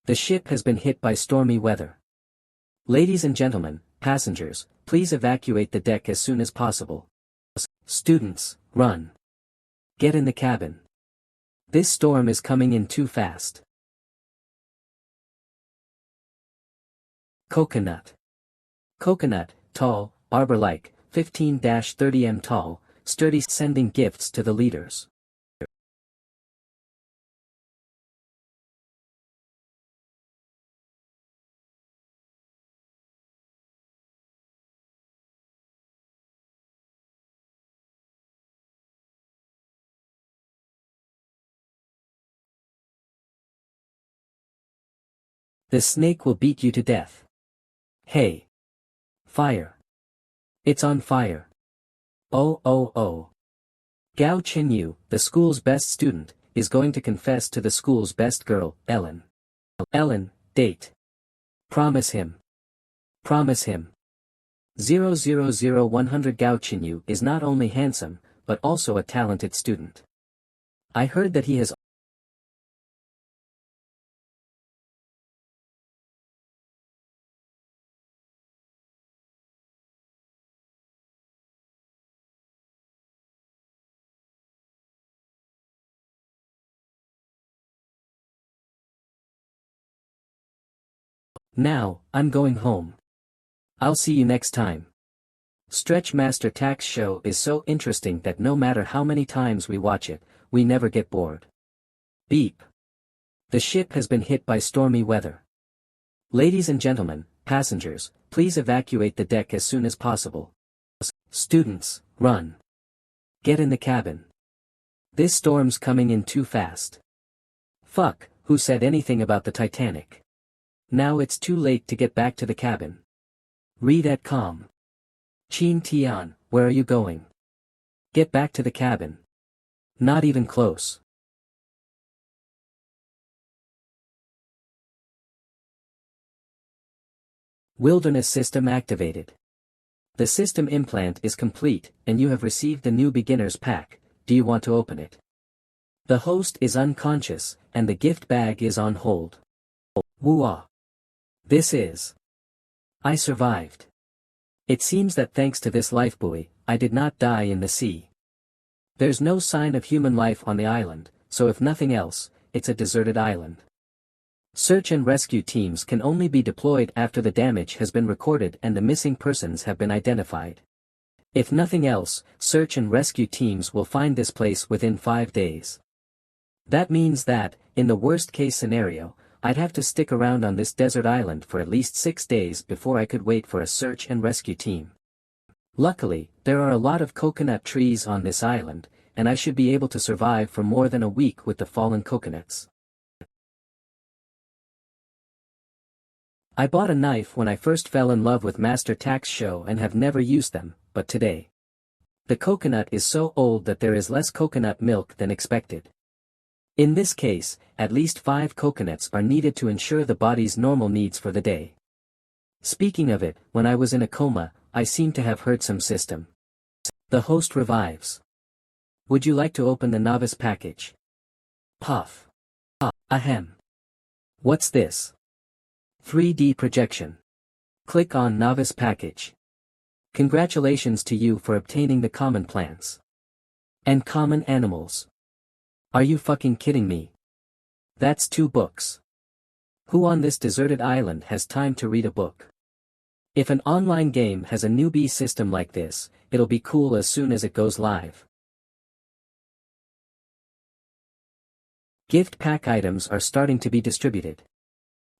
The ship has been hit by stormy weather. Ladies and gentlemen, passengers, please evacuate the deck as soon as possible. Students, run. Get in the cabin. This storm is coming in too fast. Coconut. Coconut, tall, arbor-like, 15-30 m tall, sturdy, sending gifts to the leaders. The snake will beat you to death. Hey. Fire. It's on fire. Oh oh oh. Gao Qinyu, the school's best student, is going to confess to the school's best girl, Ellen. Ellen, date. Promise him. Promise him. 100 Gao Qinyu is not only handsome, but also a talented student. I heard that he has Now, I'm going home. I'll see you next time. Stretch Master Tax Show is so interesting that no matter how many times we watch it, we never get bored. Beep. The ship has been hit by stormy weather. Ladies and gentlemen, passengers, please evacuate the deck as soon as possible. Students, run. Get in the cabin. This storm's coming in too fast. Fuck, who said anything about the Titanic? Now it's too late to get back to the cabin. Read at com. Qin Tian, where are you going? Get back to the cabin. Not even close. Wilderness system activated. The system implant is complete, and you have received the new beginner's pack. Do you want to open it? The host is unconscious, and the gift bag is on hold. Woo-ah. This is. I survived. It seems that thanks to this lifebuoy, I did not die in the sea. There's no sign of human life on the island, so if nothing else, it's a deserted island. Search and rescue teams can only be deployed after the damage has been recorded and the missing persons have been identified. If nothing else, search and rescue teams will find this place within 5 days. That means that, in the worst-case scenario, I'd have to stick around on this desert island for at least 6 days before I could wait for a search and rescue team. Luckily, there are a lot of coconut trees on this island, and I should be able to survive for more than a week with the fallen coconuts. I bought a knife when I first fell in love with Master Tax Show and have never used them, but today. The coconut is so old that there is less coconut milk than expected. In this case, at least 5 coconuts are needed to ensure the body's normal needs for the day. Speaking of it, when I was in a coma, I seem to have heard some system. The host revives. Would you like to open the novice package? Puff. Ahem. What's this? 3D projection. Click on novice package. Congratulations to you for obtaining the common plants. And common animals. Are you fucking kidding me? That's 2 books. Who on this deserted island has time to read a book? If an online game has a newbie system like this, it'll be cool as soon as it goes live. Gift pack items are starting to be distributed.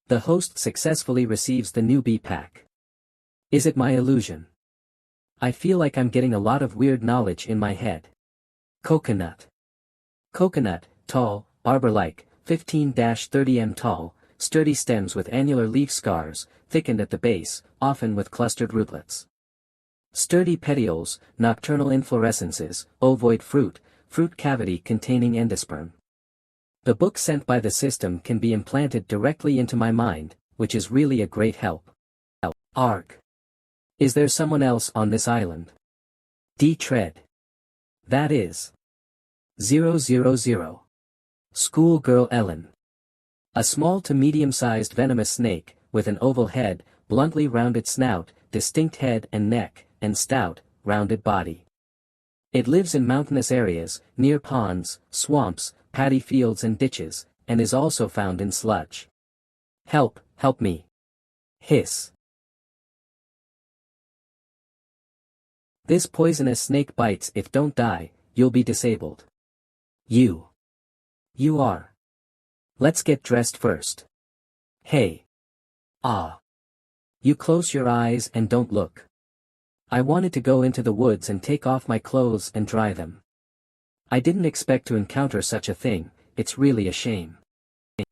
The host successfully receives the newbie pack. Is it my illusion? I feel like I'm getting a lot of weird knowledge in my head. Coconut. Coconut, tall, arbor-like, 15-30 m tall, sturdy stems with annular leaf scars, thickened at the base, often with clustered rootlets. Sturdy petioles, nocturnal inflorescences, ovoid fruit, fruit cavity containing endosperm. The book sent by the system can be implanted directly into my mind, which is really a great help. Arg. Is there someone else on this island? D-Tread. That is. 000. Schoolgirl Ellen. A small to medium-sized venomous snake, with an oval head, bluntly rounded snout, distinct head and neck, and stout, rounded body. It lives in mountainous areas, near ponds, swamps, paddy fields and ditches, and is also found in sludge. Help, help me. Hiss. This poisonous snake bites. If don't die, you'll be disabled. You are. Let's get dressed first. Hey. Ah. You close your eyes and don't look. I wanted to go into the woods and take off my clothes and dry them. I didn't expect to encounter such a thing. It's really a shame.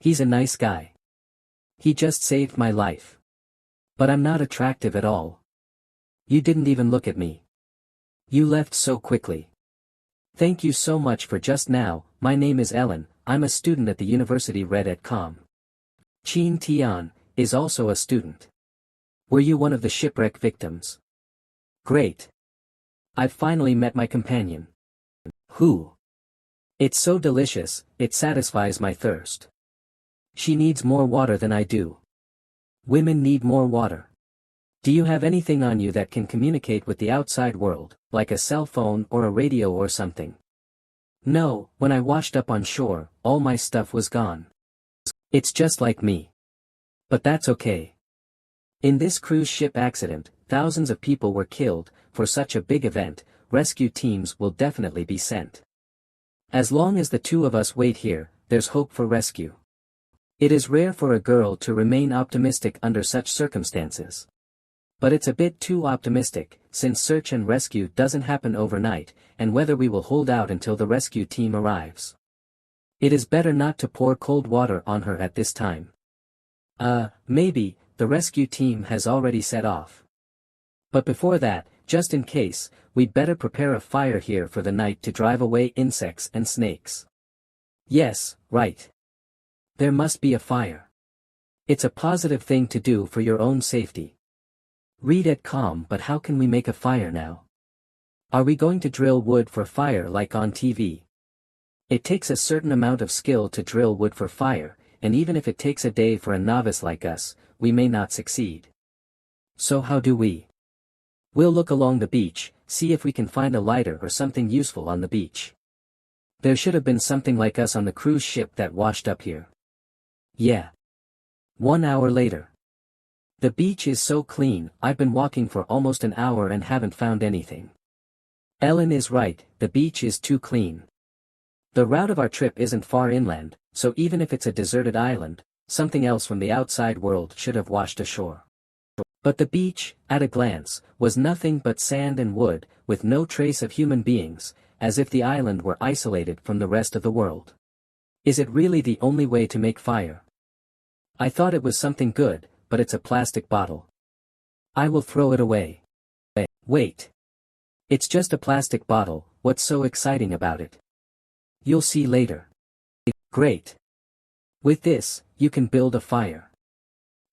He's a nice guy. He just saved my life. But I'm not attractive at all. You didn't even look at me. You left so quickly. Thank you so much for just now. My name is Ellen, I'm a student at the university Red@com. Chin Tian is also a student. Were you one of the shipwreck victims? Great. I've finally met my companion. Who? It's so delicious, it satisfies my thirst. She needs more water than I do. Women need more water. Do you have anything on you that can communicate with the outside world, like a cell phone or a radio or something? No, when I washed up on shore, all my stuff was gone. It's just like me. But that's okay. In this cruise ship accident, thousands of people were killed. For such a big event, rescue teams will definitely be sent. As long as the two of us wait here, there's hope for rescue. It is rare for a girl to remain optimistic under such circumstances. But it's a bit too optimistic, since search and rescue doesn't happen overnight, and whether we will hold out until the rescue team arrives. It is better not to pour cold water on her at this time. Maybe, the rescue team has already set off. But before that, just in case, we'd better prepare a fire here for the night to drive away insects and snakes. Yes, right. There must be a fire. It's a positive thing to do for your own safety. Read@com. But how can we make a fire now? Are we going to drill wood for fire like on TV? It takes a certain amount of skill to drill wood for fire, and even if it takes a day for a novice like us, we may not succeed. So how do we? We'll look along the beach, see if we can find a lighter or something useful on the beach. There should have been something like us on the cruise ship that washed up here. Yeah. 1 hour later. The beach is so clean. I've been walking for almost an hour and haven't found anything. Ellen is right, the beach is too clean. The route of our trip isn't far inland, so even if it's a deserted island, something else from the outside world should have washed ashore. But the beach, at a glance, was nothing but sand and wood, with no trace of human beings, as if the island were isolated from the rest of the world. Is it really the only way to make fire? I thought it was something good, but it's a plastic bottle. I will throw it away. Wait. It's just a plastic bottle, what's so exciting about it? You'll see later. Great. With this, you can build a fire.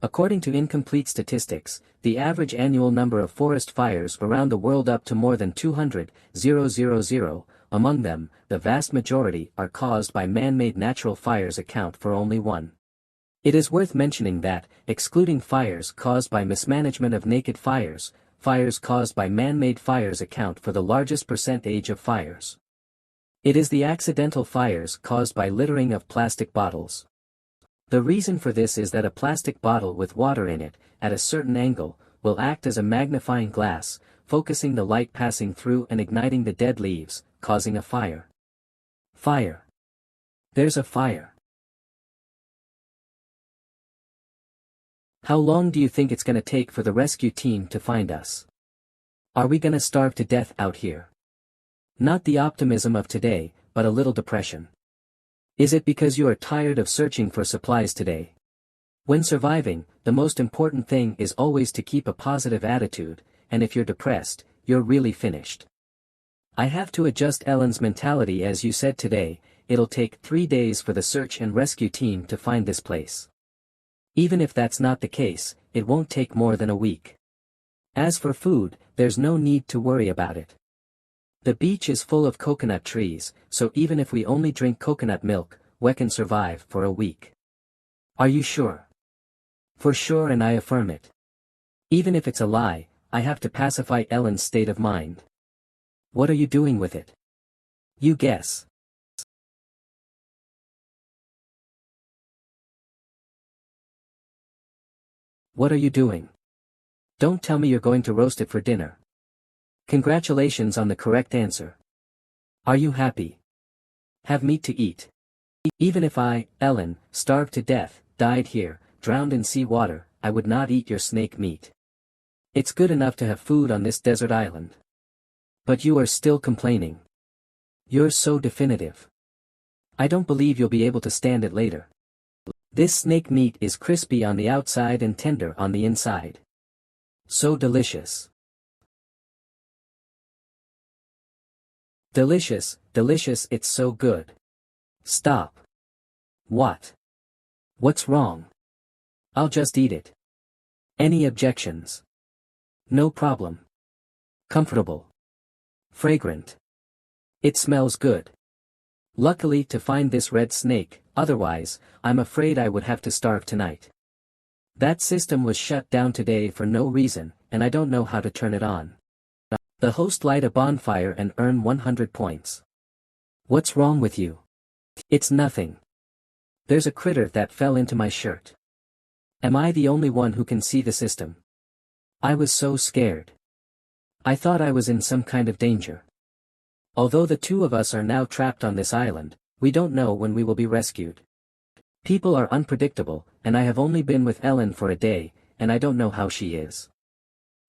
According to incomplete statistics, the average annual number of forest fires around the world up to more than 200,000. Among them, the vast majority are caused by man-made natural fires account for only 1. It is worth mentioning that, excluding fires caused by mismanagement of naked fires, fires caused by man-made fires account for the largest percentage of fires. It is the accidental fires caused by littering of plastic bottles. The reason for this is that a plastic bottle with water in it, at a certain angle, will act as a magnifying glass, focusing the light passing through and igniting the dead leaves, causing a fire. Fire. There's a fire. How long do you think it's gonna take for the rescue team to find us? Are we gonna starve to death out here? Not the optimism of today, but a little depression. Is it because you are tired of searching for supplies today? When surviving, the most important thing is always to keep a positive attitude, and if you're depressed, you're really finished. I have to adjust Ellen's mentality. As you said today, it'll take 3 days for the search and rescue team to find this place. Even if that's not the case, it won't take more than a week. As for food, there's no need to worry about it. The beach is full of coconut trees, so even if we only drink coconut milk, we can survive for a week. Are you sure? For sure, and I affirm it. Even if it's a lie, I have to pacify Ellen's state of mind. What are you doing with it? You guess. What are you doing? Don't tell me you're going to roast it for dinner. Congratulations on the correct answer. Are you happy? Have meat to eat. Even if I, Ellen, starved to death, died here, drowned in sea water, I would not eat your snake meat. It's good enough to have food on this desert island. But you are still complaining. You're so definitive. I don't believe you'll be able to stand it later. This snake meat is crispy on the outside and tender on the inside. So delicious. Delicious, delicious, it's so good. Stop. What? What's wrong? I'll just eat it. Any objections? No problem. Comfortable. Fragrant. It smells good. Luckily to find this red snake, otherwise, I'm afraid I would have to starve tonight. That system was shut down today for no reason, and I don't know how to turn it on. The host light a bonfire and earn 100 points. What's wrong with you? It's nothing. There's a critter that fell into my shirt. Am I the only one who can see the system? I was so scared. I thought I was in some kind of danger. Although the two of us are now trapped on this island, we don't know when we will be rescued. People are unpredictable, and I have only been with Ellen for a day, and I don't know how she is.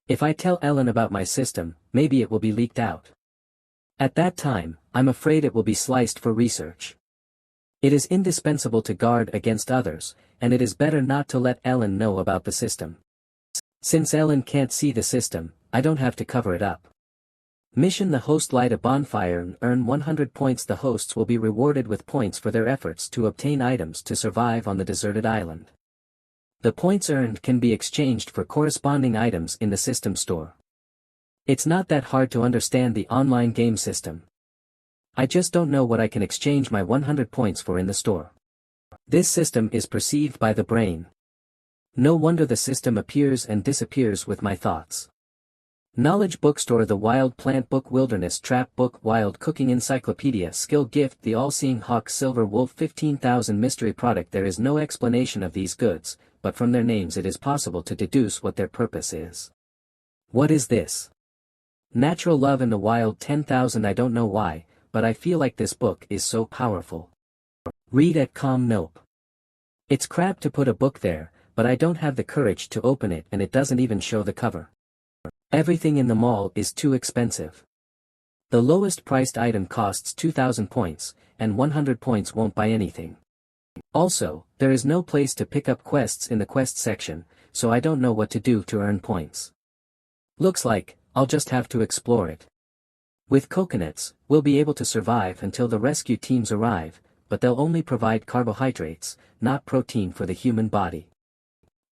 If I tell Ellen about my system, maybe it will be leaked out. At that time, I'm afraid it will be sliced for research. It is indispensable to guard against others, and it is better not to let Ellen know about the system. Since Ellen can't see the system, I don't have to cover it up. Mission: the host light a bonfire and earn 100 points. The hosts will be rewarded with points for their efforts to obtain items to survive on the deserted island. The points earned can be exchanged for corresponding items in the system store. It's not that hard to understand the online game system. I just don't know what I can exchange my 100 points for in the store. This system is perceived by the brain. No wonder the system appears and disappears with my thoughts. Knowledge Bookstore: the Wild Plant Book, Wilderness Trap Book, Wild Cooking Encyclopedia, Skill Gift, The All-Seeing Hawk, Silver Wolf, 15,000 Mystery Product. There is no explanation of these goods, but from their names it is possible to deduce what their purpose is. What is this? Natural Love in the Wild, 10,000. I don't know why, but I feel like this book is so powerful. Read at calm. Nope. It's crap to put a book there, but I don't have the courage to open it, and it doesn't even show the cover. Everything in the mall is too expensive. The lowest priced item costs 2,000 points, and 100 points won't buy anything. Also, there is no place to pick up quests in the quest section, so I don't know what to do to earn points. Looks like I'll just have to explore it. With coconuts, we'll be able to survive until the rescue teams arrive, but they'll only provide carbohydrates, not protein for the human body.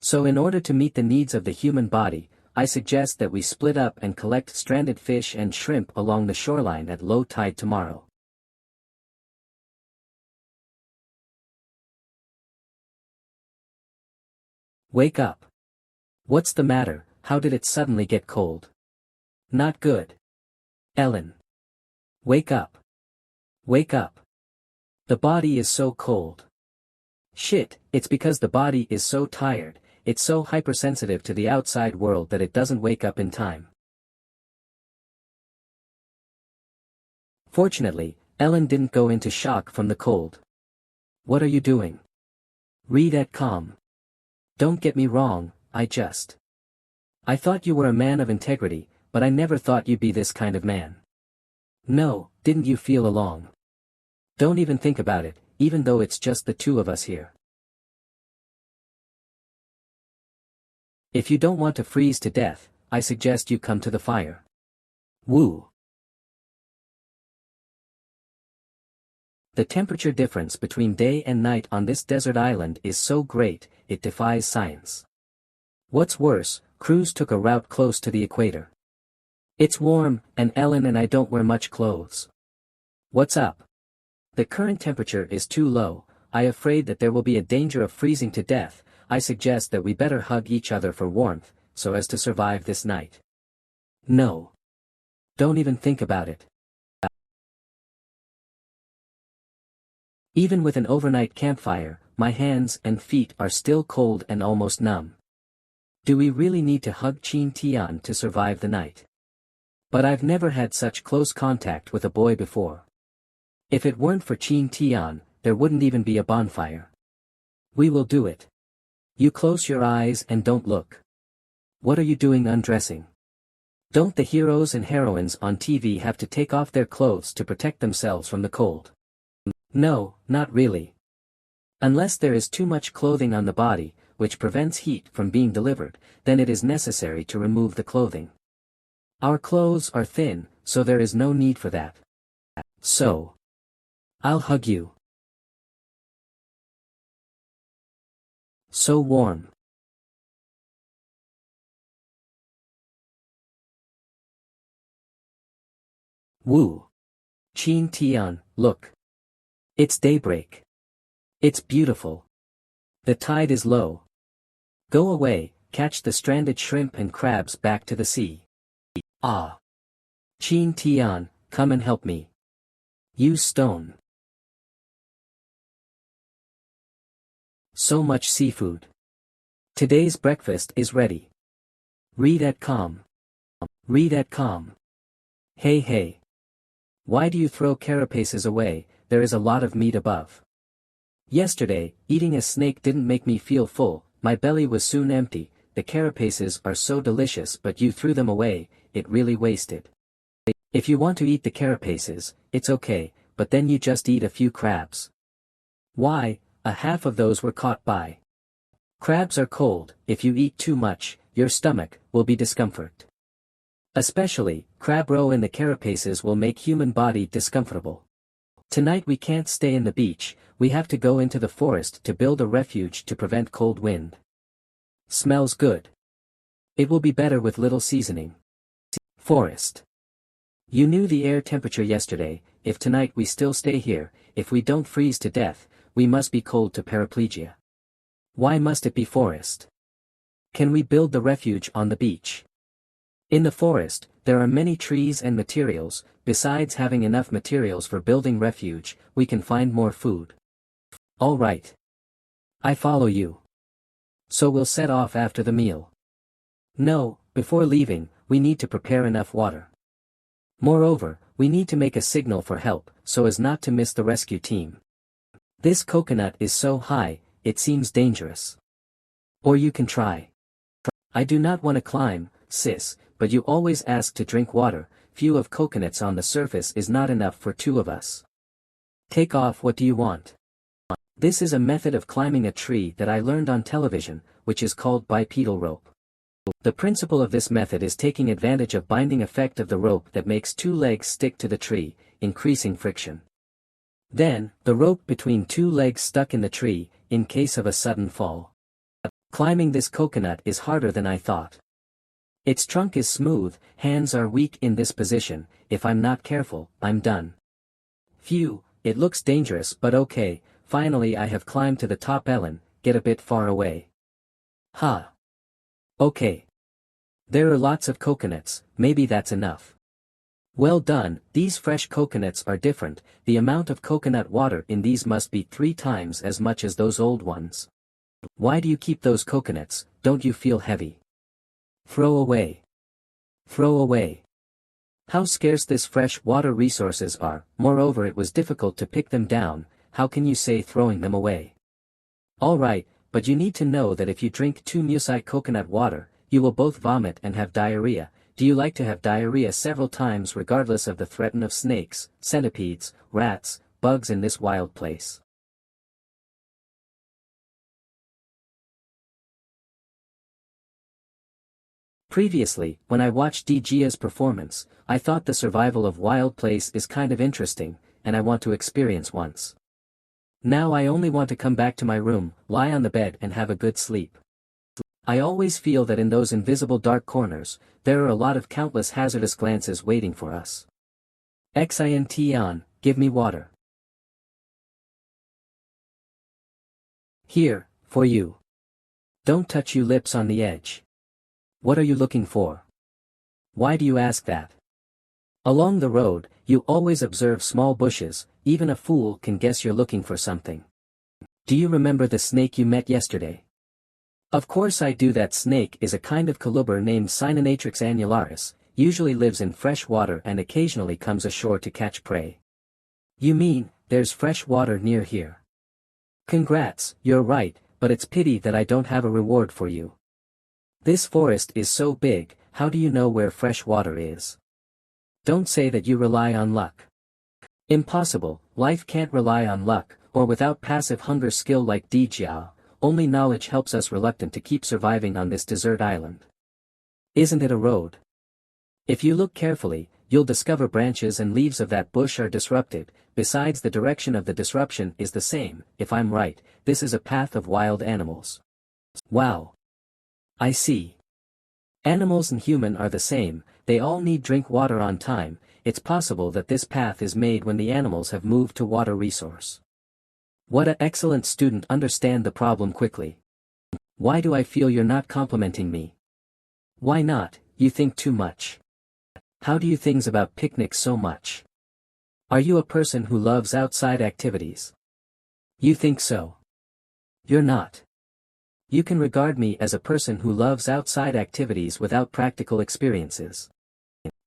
So in order to meet the needs of the human body, I suggest that we split up and collect stranded fish and shrimp along the shoreline at low tide tomorrow. Wake up. What's the matter? How did it suddenly get cold? Not good. Ellen. Wake up. Wake up. The body is so cold. Shit, it's because the body is so tired. It's so hypersensitive to the outside world that it doesn't wake up in time. Fortunately, Ellen didn't go into shock from the cold. What are you doing? Read at calm. Don't get me wrong, I thought you were a man of integrity, but I never thought you'd be this kind of man. No, didn't you feel along? Don't even think about it, even though it's just the two of us here. If you don't want to freeze to death, I suggest you come to the fire. Woo. The temperature difference between day and night on this desert island is so great, it defies science. What's worse, crews took a route close to the equator. It's warm, and Ellen and I don't wear much clothes. What's up? The current temperature is too low, I afraid that there will be a danger of freezing to death. I suggest that we better hug each other for warmth, so as to survive this night. No. Don't even think about it. Even with an overnight campfire, my hands and feet are still cold and almost numb. Do we really need to hug Chin Tian to survive the night? But I've never had such close contact with a boy before. If it weren't for Chin Tian, there wouldn't even be a bonfire. We will do it. You close your eyes and don't look. What are you doing undressing? Don't the heroes and heroines on TV have to take off their clothes to protect themselves from the cold? No, not really. Unless there is too much clothing on the body, which prevents heat from being delivered, then it is necessary to remove the clothing. Our clothes are thin, so there is no need for that. So, I'll hug you. So warm. Woo. Chin Tian, look. It's daybreak. It's beautiful. The tide is low. Go away, catch the stranded shrimp and crabs back to the sea. Ah. Chin Tian, come and help me. Use stone. So much seafood. Today's breakfast is ready. Read at calm. Read at calm. Hey hey. Why do you throw carapaces away? There is a lot of meat above. Yesterday, eating a snake didn't make me feel full, my belly was soon empty. The carapaces are so delicious, but you threw them away, it really wasted. If you want to eat the carapaces, it's okay, but then you just eat a few crabs. Why, a half of those were caught by. Crabs are cold, if you eat too much, your stomach will be discomfort. Especially, crab roe in the carapaces will make human body discomfortable. Tonight we can't stay in the beach, we have to go into the forest to build a refuge to prevent cold wind. Smells good. It will be better with little seasoning. Forest. You knew the air temperature yesterday. If tonight we still stay here, if we don't freeze to death, we must be cold to paraplegia. Why must it be forest? Can we build the refuge on the beach? In the forest, there are many trees and materials. Besides having enough materials for building refuge, we can find more food. All right. I follow you. So we'll set off after the meal. No, before leaving, we need to prepare enough water. Moreover, we need to make a signal for help, so as not to miss the rescue team. This coconut is so high, it seems dangerous. Or you can try. I do not want to climb, sis, but you always ask to drink water. Few of coconuts on the surface is not enough for two of us. Take off. What do you want? This is a method of climbing a tree that I learned on television, which is called bipedal rope. The principle of this method is taking advantage of binding effect of the rope that makes two legs stick to the tree, increasing friction. Then, the rope between two legs stuck in the tree, in case of a sudden fall. Climbing this coconut is harder than I thought. Its trunk is smooth, hands are weak in this position. If I'm not careful, I'm done. Phew, it looks dangerous, but okay. Finally I have climbed to the top. Ellen, get a bit far away. Ha. Okay. There are lots of coconuts, maybe that's enough. Well done. These fresh coconuts are different. The amount of coconut water in these must be 3 times as much as those old ones. Why do you keep those coconuts? Don't you feel heavy? Throw away. Throw away. How scarce this fresh water resources are. Moreover, it was difficult to pick them down. How can you say throwing them away? All right, but you need to know that if you drink too much coconut water, you will both vomit and have diarrhea. Do you like to have diarrhea several times regardless of the threat of snakes, centipedes, rats, bugs in this wild place? Previously, when I watched DG's performance, I thought the survival of wild place is kind of interesting, and I want to experience once. Now I only want to come back to my room, lie on the bed and have a good sleep. I always feel that in those invisible dark corners, there are a lot of countless hazardous glances waiting for us. Xin Tian, give me water. Here, for you. Don't touch your lips on the edge. What are you looking for? Why do you ask that? Along the road, you always observe small bushes, even a fool can guess you're looking for something. Do you remember the snake you met yesterday? Of course I do. That snake is a kind of colubrid named Cynonatrix annularis, usually lives in fresh water and occasionally comes ashore to catch prey. You mean, there's fresh water near here? Congrats, you're right, but it's pity that I don't have a reward for you. This forest is so big, how do you know where fresh water is? Don't say that you rely on luck. Impossible, life can't rely on luck, or without passive hunger skill like Dijia, only knowledge helps us reluctant to keep surviving on this desert island. Isn't it a road? If you look carefully, you'll discover branches and leaves of that bush are disrupted, besides the direction of the disruption is the same. If I'm right, this is a path of wild animals. Wow. I see. Animals and human are the same, they all need drink water on time. It's possible that this path is made when the animals have moved to water resource. What an excellent student, understand the problem quickly. Why do I feel you're not complimenting me? Why not? You think too much. How do you things about picnics so much? Are you a person who loves outside activities? You think so? You're not. You can regard me as a person who loves outside activities without practical experiences.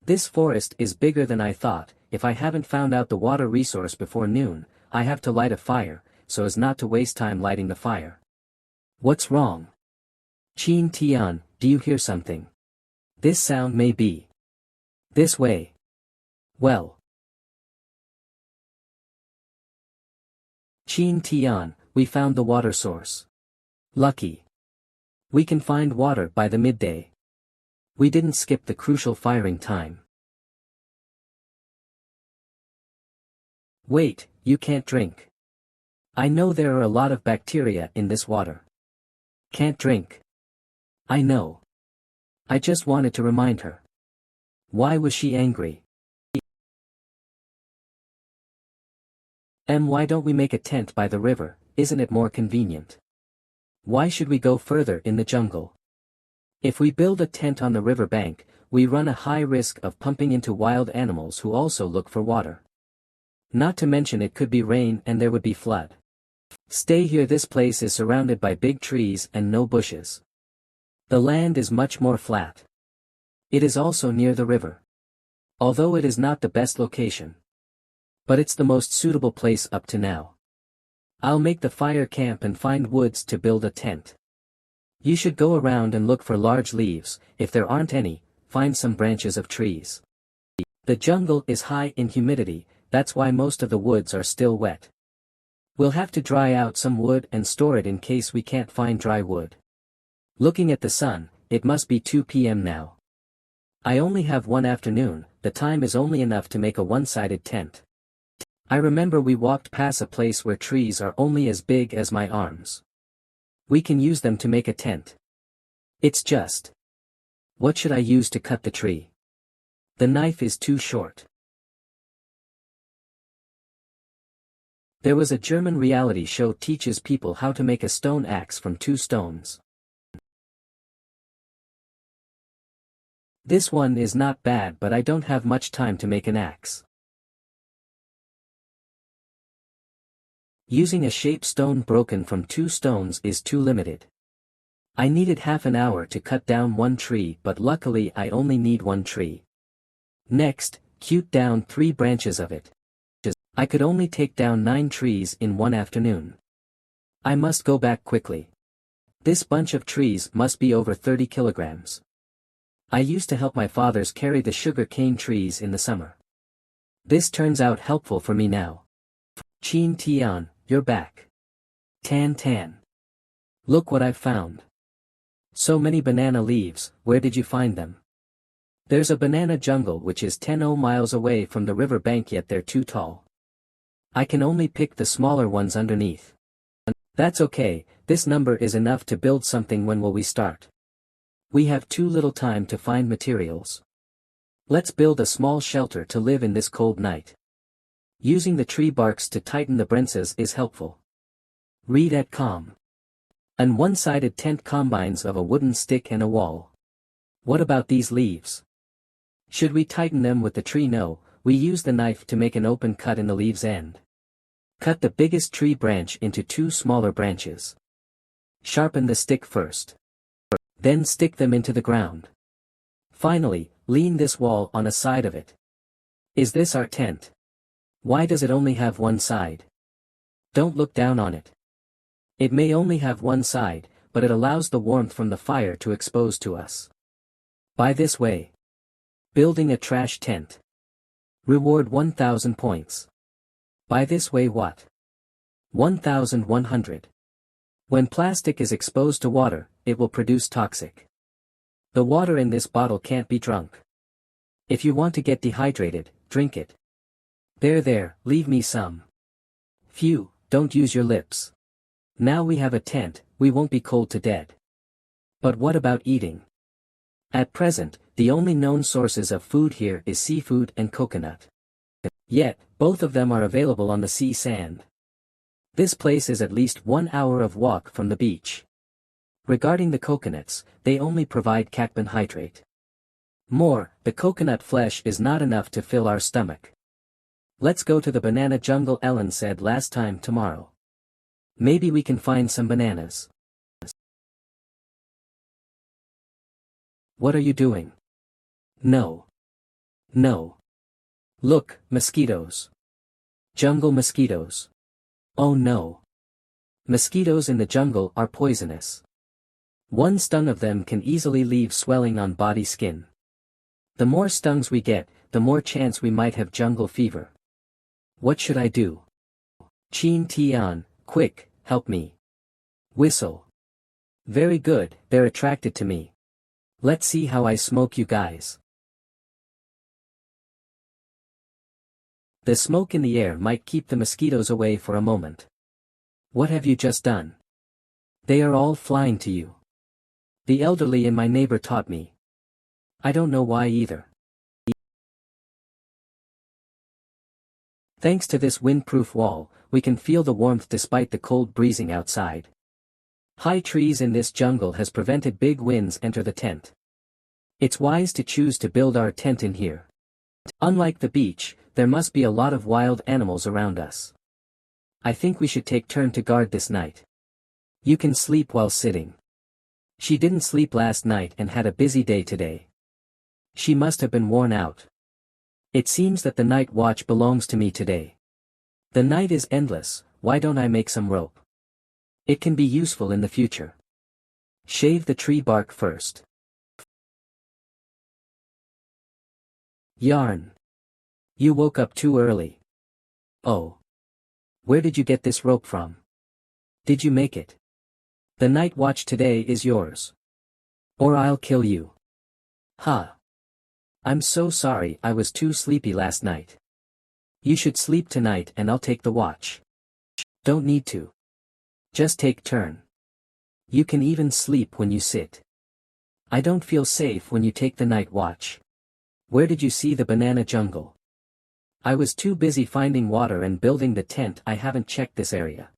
This forest is bigger than I thought. If I haven't found out the water resource before noon, I have to light a fire, so as not to waste time lighting the fire. What's wrong? Qin Tian, do you hear something? This sound may be this way. Well. Qin Tian, we found the water source. Lucky. We can find water by the midday. We didn't skip the crucial firing time. Wait, you can't drink. I know there are a lot of bacteria in this water. Can't drink. I know. I just wanted to remind her. Why was she angry? Why don't we make a tent by the river? Isn't it more convenient? Why should we go further in the jungle? If we build a tent on the river bank, we run a high risk of pumping into wild animals who also look for water. Not to mention it could be rain and there would be flood. Stay here. This place is surrounded by big trees and no bushes. The land is much more flat. It is also near the river. Although it is not the best location. But it's the most suitable place up to now. I'll make the fire camp and find woods to build a tent. You should go around and look for large leaves. If there aren't any, find some branches of trees. The jungle is high in humidity, that's why most of the woods are still wet. We'll have to dry out some wood and store it in case we can't find dry wood. Looking at the sun, it must be 2 p.m. now. I only have one afternoon, the time is only enough to make a one-sided tent. I remember we walked past a place where trees are only as big as my arms. We can use them to make a tent. It's just. What should I use to cut the tree? The knife is too short. There was a German reality show teaches people how to make a stone axe from 2 stones. This one is not bad, but I don't have much time to make an axe. Using a shaped stone broken from 2 stones is too limited. I needed half an hour to cut down 1 tree, but luckily I only need 1 tree. Next, cut down 3 branches of it. I could only take down 9 trees in 1 afternoon. I must go back quickly. This bunch of trees must be over 30 kilograms. I used to help my fathers carry the sugar cane trees in the summer. This turns out helpful for me now. Qin Tian, you're back. Tan Tan. Look what I've found. So many banana leaves, where did you find them? There's a banana jungle which is 10 miles away from the river bank, yet they're too tall. I can only pick the smaller ones underneath. That's okay, this number is enough to build something. When will we start? We have too little time to find materials. Let's build a small shelter to live in this cold night. Using the tree barks to tighten the branches is helpful. Read at calm. An one-sided tent combines of a wooden stick and a wall. What about these leaves? Should we tighten them with the tree? No, we use the knife to make an open cut in the leaves end. Cut the biggest tree branch into 2 smaller branches. Sharpen the stick first. Then stick them into the ground. Finally, lean this wall on a side of it. Is this our tent? Why does it only have one side? Don't look down on it. It may only have one side, but it allows the warmth from the fire to expose to us. By this way. Building a trash tent. Reward 1,000 points. By this way what? 1,100. When plastic is exposed to water, it will produce toxic. The water in this bottle can't be drunk. If you want to get dehydrated, drink it. There, leave me some. Phew, don't use your lips. Now we have a tent, we won't be cold to death. But what about eating? At present, the only known sources of food here is seafood and coconut. Yet, both of them are available on the sea sand. This place is at least 1 hour of walk from the beach. Regarding the coconuts, they only provide carbohydrate. More, the coconut flesh is not enough to fill our stomach. Let's go to the banana jungle, Ellen said last time. Tomorrow. Maybe we can find some bananas. What are you doing? No. Look, mosquitoes. Jungle mosquitoes. Oh no. Mosquitoes in the jungle are poisonous. One stung of them can easily leave swelling on body skin. The more stings we get, the more chance we might have jungle fever. What should I do? Chin Tian, quick, help me. Whistle. Very good, they're attracted to me. Let's see how I smoke you guys. The smoke in the air might keep the mosquitoes away for a moment. What have you just done? They are all flying to you. The elderly and my neighbor taught me. I don't know why either. Thanks to this windproof wall, we can feel the warmth despite the cold breezing outside. High trees in this jungle has prevented big winds enter the tent. It's wise to choose to build our tent in here. Unlike the beach, there must be a lot of wild animals around us. I think we should take turn to guard this night. You can sleep while sitting. She didn't sleep last night and had a busy day today. She must have been worn out. It seems that the night watch belongs to me today. The night is endless, why don't I make some rope? It can be useful in the future. Shave the tree bark first. Yarn. You woke up too early. Oh. Where did you get this rope from? Did you make it? The night watch today is yours. Or I'll kill you. Ha. I'm so sorry, I was too sleepy last night. You should sleep tonight and I'll take the watch. Don't need to. Just take turn. You can even sleep when you sit. I don't feel safe when you take the night watch. Where did you see the banana jungle? I was too busy finding water and building the tent. I haven't checked this area.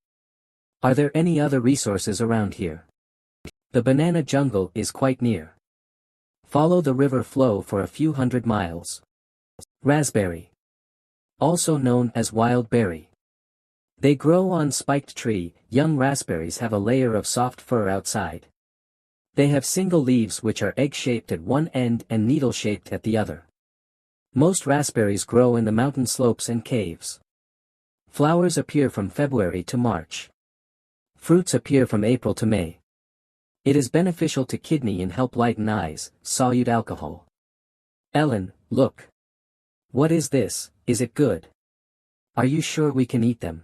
Are there any other resources around here? The banana jungle is quite near. Follow the river flow for a few hundred miles. Raspberry. Also known as wild berry. They grow on spiked tree. Young raspberries have a layer of soft fur outside. They have single leaves which are egg-shaped at one end and needle-shaped at the other. Most raspberries grow in the mountain slopes and caves. Flowers appear from February to March. Fruits appear from April to May. It is beneficial to kidney and help lighten eyes, solute alcohol. Ellen, look. What is this? Is it good? Are you sure we can eat them?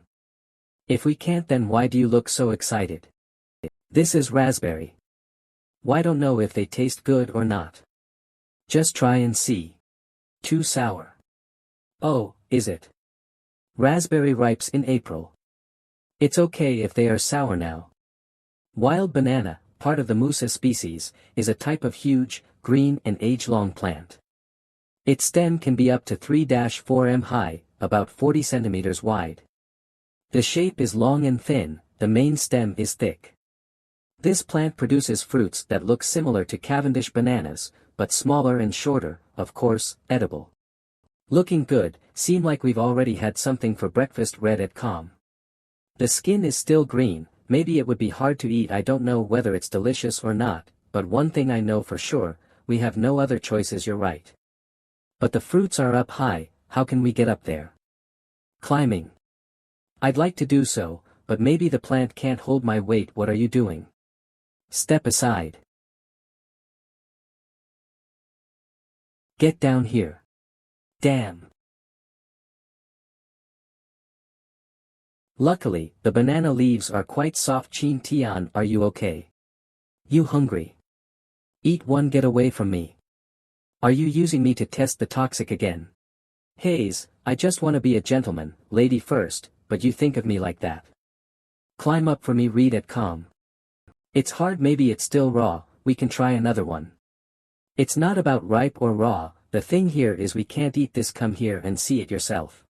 If we can't, then why do you look so excited? This is raspberry. Why don't know if they taste good or not. Just try and see. Too sour. Oh, is it? Raspberry ripes in April. It's okay if they are sour now. Wild banana, part of the Musa species, is a type of huge, green and age-long plant. Its stem can be up to 3-4 m high, about 40 centimeters wide. The shape is long and thin, the main stem is thick. This plant produces fruits that look similar to Cavendish bananas, but smaller and shorter, of course, edible. Looking good, seem like we've already had something for breakfast. Read at com. The skin is still green, maybe it would be hard to eat. I don't know whether it's delicious or not, but one thing I know for sure, we have no other choices. You're right. But the fruits are up high, how can we get up there? Climbing. I'd like to do so, but maybe the plant can't hold my weight. What are you doing? Step aside. Get down here. Damn. Luckily, the banana leaves are quite soft. Chin Tian, are you okay? You hungry? Eat one. Get away from me. Are you using me to test the toxic again? Hayes, I just want to be a gentleman, lady first, but you think of me like that. Climb up for me. Read at com. It's hard. Maybe it's still raw, we can try another one. It's not about ripe or raw, the thing here is we can't eat this. Come here and see it yourself.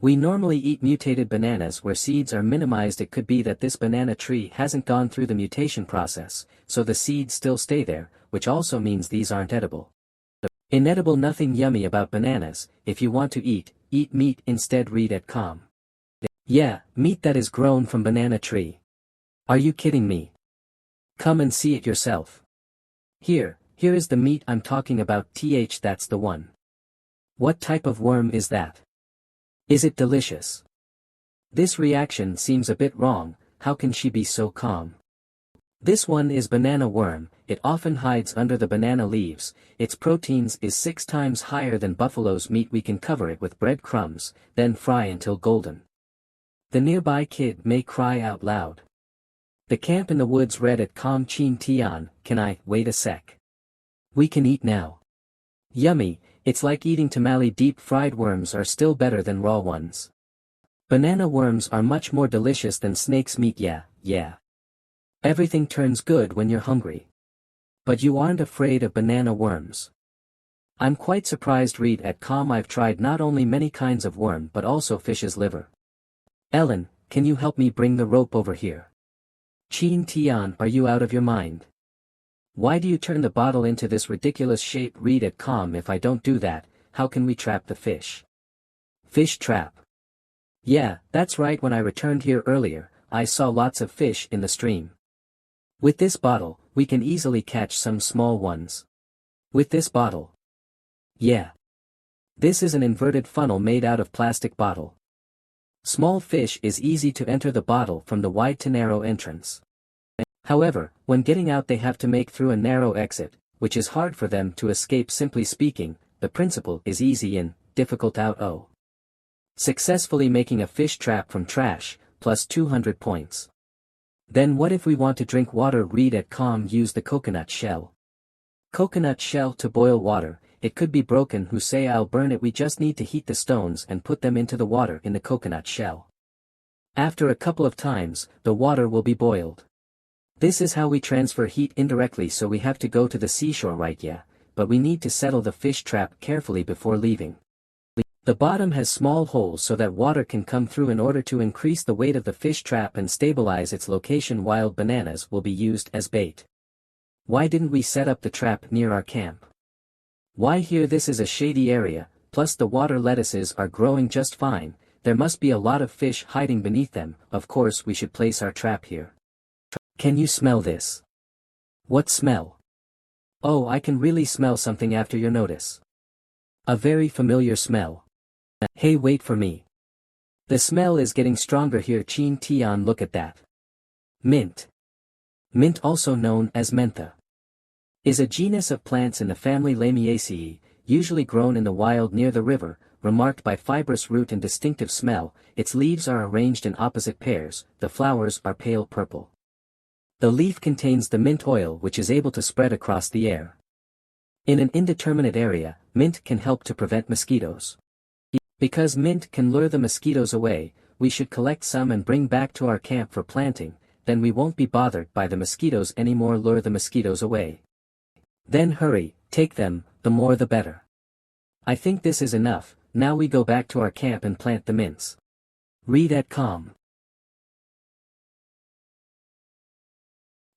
We normally eat mutated bananas where seeds are minimized. It could be that this banana tree hasn't gone through the mutation process, so the seeds still stay there, which also means these aren't edible. Inedible. Nothing yummy about bananas. If you want to eat meat instead. Read at com. Yeah, meat that is grown from banana tree. Are you kidding me? Come and see it yourself. Here is the meat I'm talking about. That's the one. What type of worm is that? Is it delicious? This reaction seems a bit wrong. How can she be so calm? This one is banana worm. It often hides under the banana leaves. Its proteins is 6 times higher than buffalo's meat. We can cover it with bread crumbs, then fry until golden. The nearby kid may cry out loud. The camp in the woods. Read at com. Chin Tian, can I wait a sec? We can eat now. Yummy. It's like eating tamale. Deep fried worms are still better than raw ones. Banana worms are much more delicious than snake's meat. Yeah. Everything turns good when you're hungry. But you aren't afraid of banana worms. I'm quite surprised. Read at com. I've tried not only many kinds of worm but also fish's liver. Ellen, can you help me bring the rope over here? Chin Tian, are you out of your mind? Why do you turn the bottle into this ridiculous shape? Read at com. If I don't do that, how can we trap the fish? Fish trap. Yeah, that's right. When I returned here earlier, I saw lots of fish in the stream. With this bottle, we can easily catch some small ones. With this bottle. Yeah. This is an inverted funnel made out of plastic bottle. Small fish is easy to enter the bottle from the wide to narrow entrance. However, when getting out they have to make through a narrow exit, which is hard for them to escape. Simply speaking, the principle is easy in, difficult out. Oh. Successfully making a fish trap from trash, plus 200 points. Then what if we want to drink water? Read at com. Use the coconut shell. Coconut shell to boil water. It could be broken. Who say I'll burn it? We just need to heat the stones and put them into the water in the coconut shell. After a couple of times, the water will be boiled. This is how we transfer heat indirectly, so we have to go to the seashore, right? Yeah, but we need to settle the fish trap carefully before leaving. The bottom has small holes so that water can come through. In order to increase the weight of the fish trap and stabilize its location, wild bananas will be used as bait. Why didn't we set up the trap near our camp? Why here? This is a shady area, plus the water lettuces are growing just fine. There must be a lot of fish hiding beneath them. Of course we should place our trap here. Can you smell this? What smell? Oh, I can really smell something after your notice. A very familiar smell. Hey, wait for me. The smell is getting stronger here. Chin Tian, look at that. Mint. Mint, also known as mentha, is a genus of plants in the family Lamiaceae, usually grown in the wild near the river, remarked by fibrous root and distinctive smell. Its leaves are arranged in opposite pairs. The flowers are pale purple. The leaf contains the mint oil, which is able to spread across the air. In an indeterminate area, mint can help to prevent mosquitoes. Because mint can lure the mosquitoes away, we should collect some and bring back to our camp for planting. Then we won't be bothered by the mosquitoes anymore. Lure the mosquitoes away. Then hurry, take them, the more the better. I think this is enough. Now we go back to our camp and plant the mints. Read at com.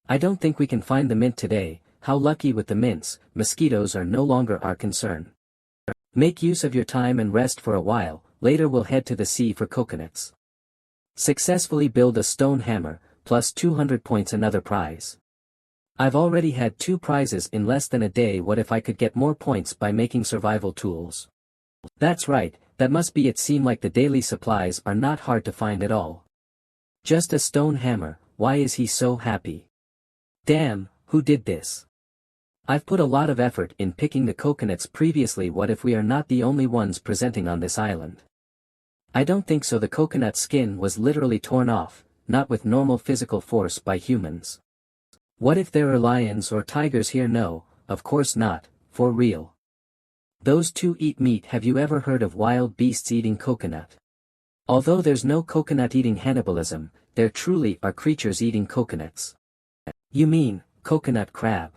I don't think we can find the mint today. How lucky with the mints, mosquitoes are no longer our concern. Make use of your time and rest for a while, later we'll head to the sea for coconuts. Successfully build a stone hammer, plus 200 points another prize. I've already had 2 prizes in less than a day. What if I could get more points by making survival tools? That's right, that must be it. Seem like the daily supplies are not hard to find at all. Just a stone hammer, why is he so happy? Damn, who did this? I've put a lot of effort in picking the coconuts previously. What if we are not the only ones presenting on this island? I don't think so. The coconut skin was literally torn off, not with normal physical force by humans. What if there are lions or tigers here? No, of course not, for real. Those two eat meat. Have you ever heard of wild beasts eating coconut? Although there's no coconut eating cannibalism, there truly are creatures eating coconuts. You mean, coconut crab?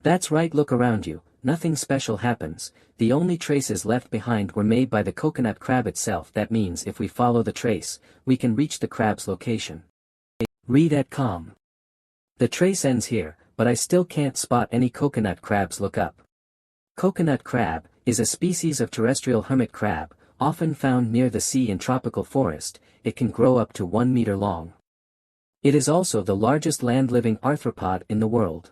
That's right, look around you, nothing special happens, the only traces left behind were made by the coconut crab itself. That means if we follow the trace, we can reach the crab's location. Read at com. The trace ends here, but I still can't spot any coconut crabs. Look up. Coconut crab is a species of terrestrial hermit crab, often found near the sea in tropical forest. It can grow up to 1 meter long. It is also the largest land-living arthropod in the world.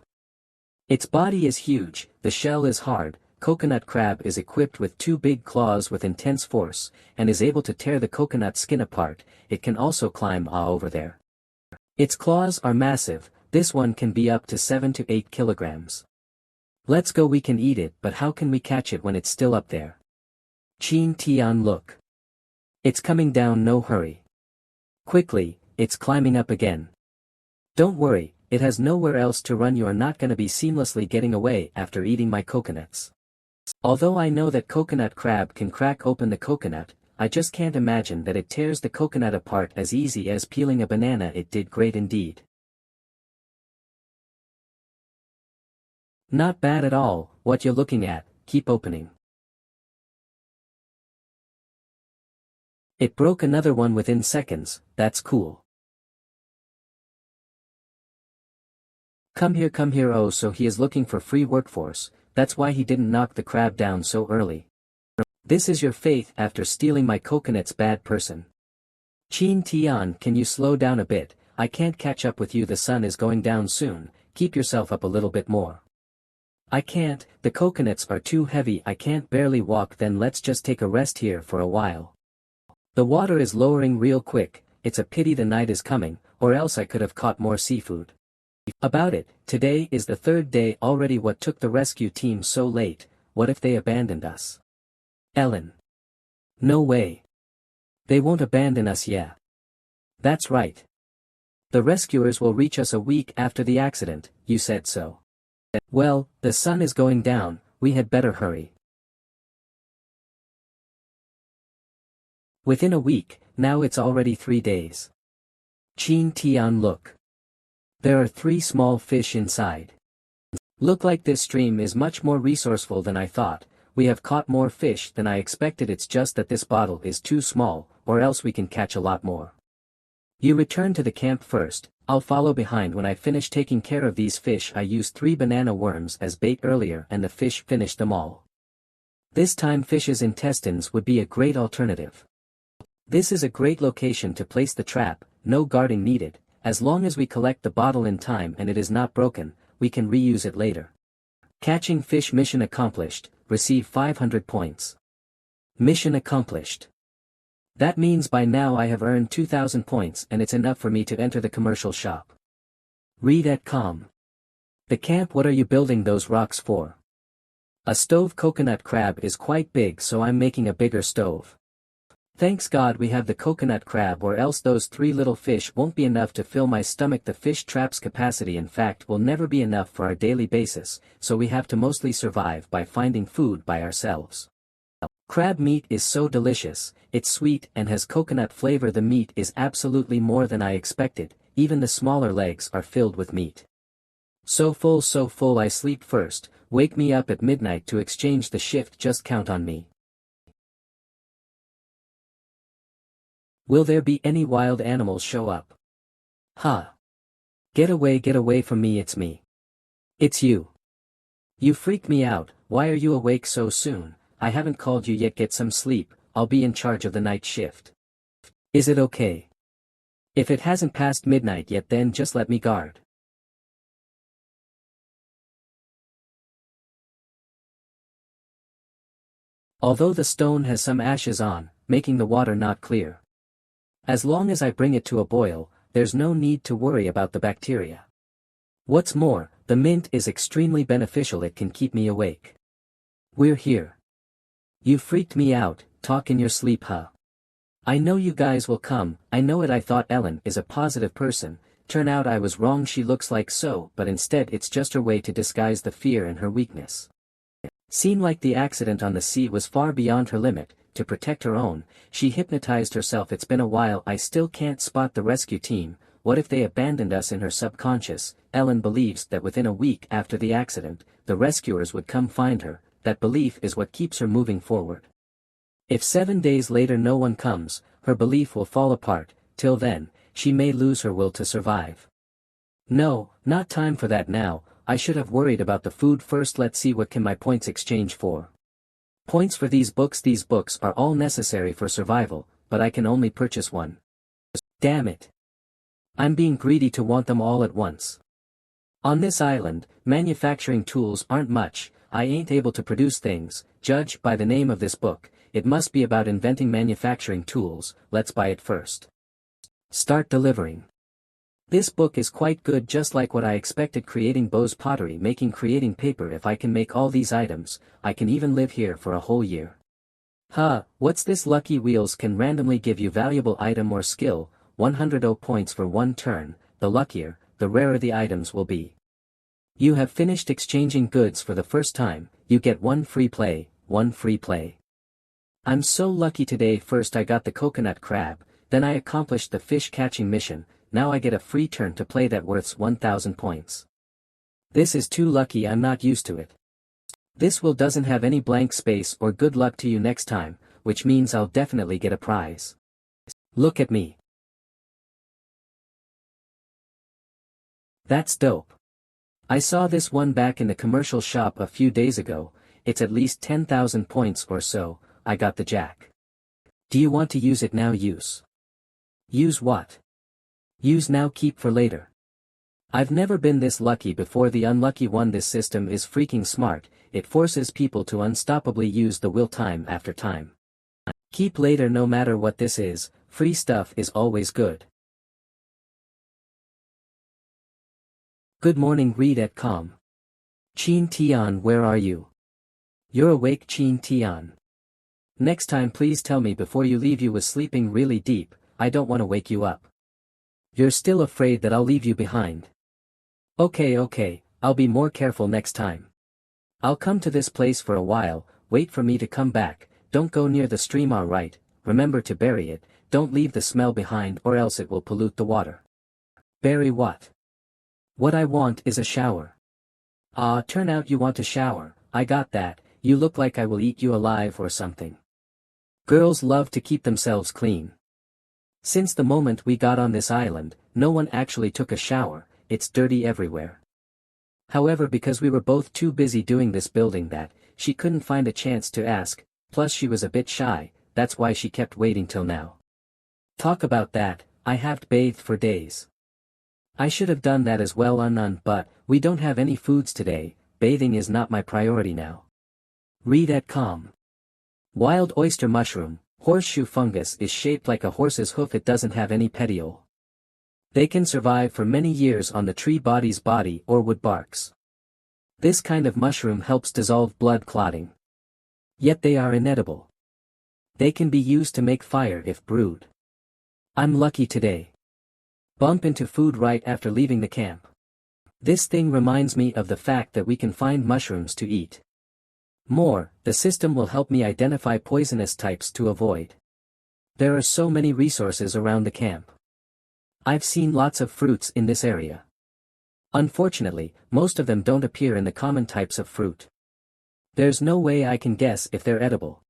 Its body is huge, the shell is hard. Coconut crab is equipped with 2 big claws with intense force, and is able to tear the coconut skin apart. It can also climb over there. Its claws are massive, this one can be up to 7 to 8 kilograms. Let's go, we can eat it, but how can we catch it when it's still up there? Chin Tian, look. It's coming down, no hurry. Quickly, it's climbing up again. Don't worry, it has nowhere else to run. You are not gonna be seamlessly getting away after eating my coconuts. Although I know that coconut crab can crack open the coconut, I just can't imagine that it tears the coconut apart as easy as peeling a banana. It did great indeed. Not bad at all. What you're looking at, keep opening. It broke another one within seconds. That's cool. Come here. Oh, so he is looking for free workforce, that's why he didn't knock the crab down so early. This is your fate after stealing my coconuts, bad person. Chin Tian, can you slow down a bit? I can't catch up with you. The sun is going down soon, keep yourself up a little bit more. I can't, the coconuts are too heavy. I can't barely walk. Then let's just take a rest here for a while. The water is lowering real quick. It's a pity the night is coming, or else I could have caught more seafood. About it, today is the 3rd day already. What took the rescue team so late? What if they abandoned us? Ellen. No way. They won't abandon us, yeah. That's right. The rescuers will reach us a week after the accident, you said so. Well, the sun is going down, we had better hurry. Within a week, now it's already 3 days. Chin Tian, look. There are 3 small fish inside. Look like this stream is much more resourceful than I thought. We have caught more fish than I expected. It's just that this bottle is too small, or else we can catch a lot more. You return to the camp first, I'll follow behind. When I finish taking care of these fish, I used 3 banana worms as bait earlier and the fish finished them all. This time fish's intestines would be a great alternative. This is a great location to place the trap, no guarding needed. As long as we collect the bottle in time and it is not broken, we can reuse it later. Catching fish mission accomplished, receive 500 points. Mission accomplished. That means by now I have earned 2,000 points and it's enough for me to enter the commercial shop. Read at com. The camp, what are you building those rocks for? A stove. Coconut crab is quite big, so I'm making a bigger stove. Thanks God we have the coconut crab, or else those 3 little fish won't be enough to fill my stomach. The fish trap's capacity in fact will never be enough for our daily basis, so we have to mostly survive by finding food by ourselves. Crab meat is so delicious, it's sweet and has coconut flavor. The meat is absolutely more than I expected, even the smaller legs are filled with meat. So full I sleep first, wake me up at midnight to exchange the shift, just count on me. Will there be any wild animals show up? Huh. Get away from me, it's me. It's you. You freaked me out, why are you awake so soon? I haven't called you yet, get some sleep, I'll be in charge of the night shift. Is it okay? If it hasn't passed midnight yet, then just let me guard. Although the stone has some ashes on, making the water not clear. As long as I bring it to a boil, there's no need to worry about the bacteria. What's more, the mint is extremely beneficial, it can keep me awake. We're here. You freaked me out, talk in your sleep, huh? I know you guys will come, I know it. I thought Ellen is a positive person, turn out I was wrong. She looks like so, but instead it's just her way to disguise the fear and her weakness. Seemed like the accident on the sea was far beyond her limit, to protect her own, she hypnotized herself. It's been a while, I still can't spot the rescue team, what if they abandoned us? In her subconscious, Ellen believes that within a week after the accident, the rescuers would come find her, that belief is what keeps her moving forward. If 7 days later no one comes, her belief will fall apart, till then, she may lose her will to survive. No, not time for that now, I should have worried about the food first. Let's see, what can my points exchange for? Points for these books. These books are all necessary for survival, but I can only purchase one. Damn it. I'm being greedy to want them all at once. On this island, manufacturing tools aren't much, I ain't able to produce things, judge by the name of this book, it must be about inventing manufacturing tools, let's buy it first. Start delivering. This book is quite good, just like what I expected, creating bows, pottery making, creating paper. If I can make all these items, I can even live here for a whole year. Huh, what's this? Lucky wheels can randomly give you valuable item or skill, 100 points for one turn, the luckier, the rarer the items will be. You have finished exchanging goods for the first time, you get one free play. I'm so lucky today. First I got the coconut crab, then I accomplished the fish catching mission, now I get a free turn to play that worths 1000 points. This is too lucky, I'm not used to it. This will doesn't have any blank space or good luck to you next time, which means I'll definitely get a prize. Look at me. That's dope. I saw this one back in the commercial shop a few days ago, it's at least 10,000 points or so, I got the jack. Do you want to use it now? Use what? Use now, keep for later. I've never been this lucky before, the unlucky one. This system is freaking smart, it forces people to unstoppably use the will time after time. Keep later, no matter what this is, free stuff is always good. Good morning, read at calm. Chin Tian, where are you? You're awake, Chin Tian. Next time please tell me before you leave. You was sleeping really deep, I don't want to wake you up. You're still afraid that I'll leave you behind. Okay, I'll be more careful next time. I'll come to this place for a while, wait for me to come back, don't go near the stream, alright, remember to bury it, don't leave the smell behind or else it will pollute the water. Bury what? What I want is a shower. Ah, turn out you want a shower, I got that, you look like I will eat you alive or something. Girls love to keep themselves clean. Since the moment we got on this island, no one actually took a shower, it's dirty everywhere. However, because we were both too busy doing this building that, she couldn't find a chance to ask, plus she was a bit shy, that's why she kept waiting till now. Talk about that, I haven't bathed for days. I should have done that as well, but we don't have any foods today, bathing is not my priority now. Read at calm. Wild oyster mushroom, horseshoe fungus, is shaped like a horse's hoof, it doesn't have any petiole. They can survive for many years on the tree body's body or wood barks. This kind of mushroom helps dissolve blood clotting. Yet they are inedible. They can be used to make fire if brewed. I'm lucky today. Bump into food right after leaving the camp. This thing reminds me of the fact that we can find mushrooms to eat. More, the system will help me identify poisonous types to avoid. There are so many resources around the camp. I've seen lots of fruits in this area. Unfortunately, most of them don't appear in the common types of fruit. There's no way I can guess if they're edible.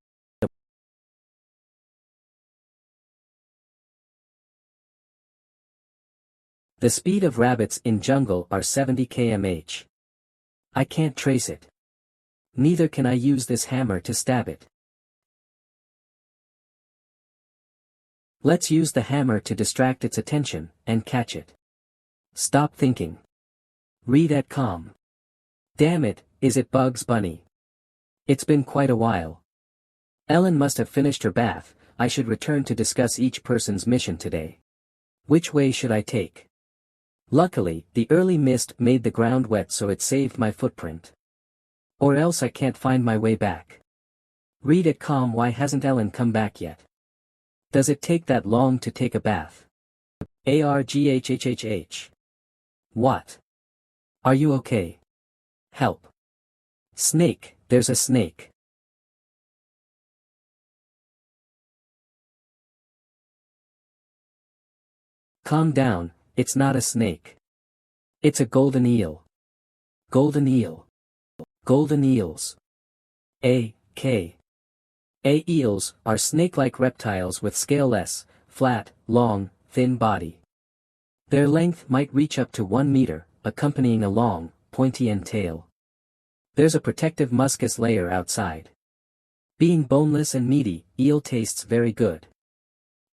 The speed of rabbits in jungle are 70 km/h. I can't trace it. Neither can I use this hammer to stab it. Let's use the hammer to distract its attention, and catch it. Stop thinking. Read at calm. Damn it, is it Bugs Bunny? It's been quite a while. Ellen must have finished her bath. I should return to discuss each person's mission today. Which way should I take? Luckily, the early mist made the ground wet, so it saved my footprint. Or else I can't find my way back. Read at calm. Why hasn't Ellen come back yet? Does it take that long to take a bath? Arghhhh. What? Are you okay? Help. Snake, there's a snake. Calm down, it's not a snake. It's a golden eel. Golden eel. Golden eels. A.K. Eels are snake-like reptiles with scaleless, flat, long, thin body. Their length might reach up to 1 meter, accompanying a long, pointy end tail. There's a protective muscus layer outside. Being boneless and meaty, eel tastes very good.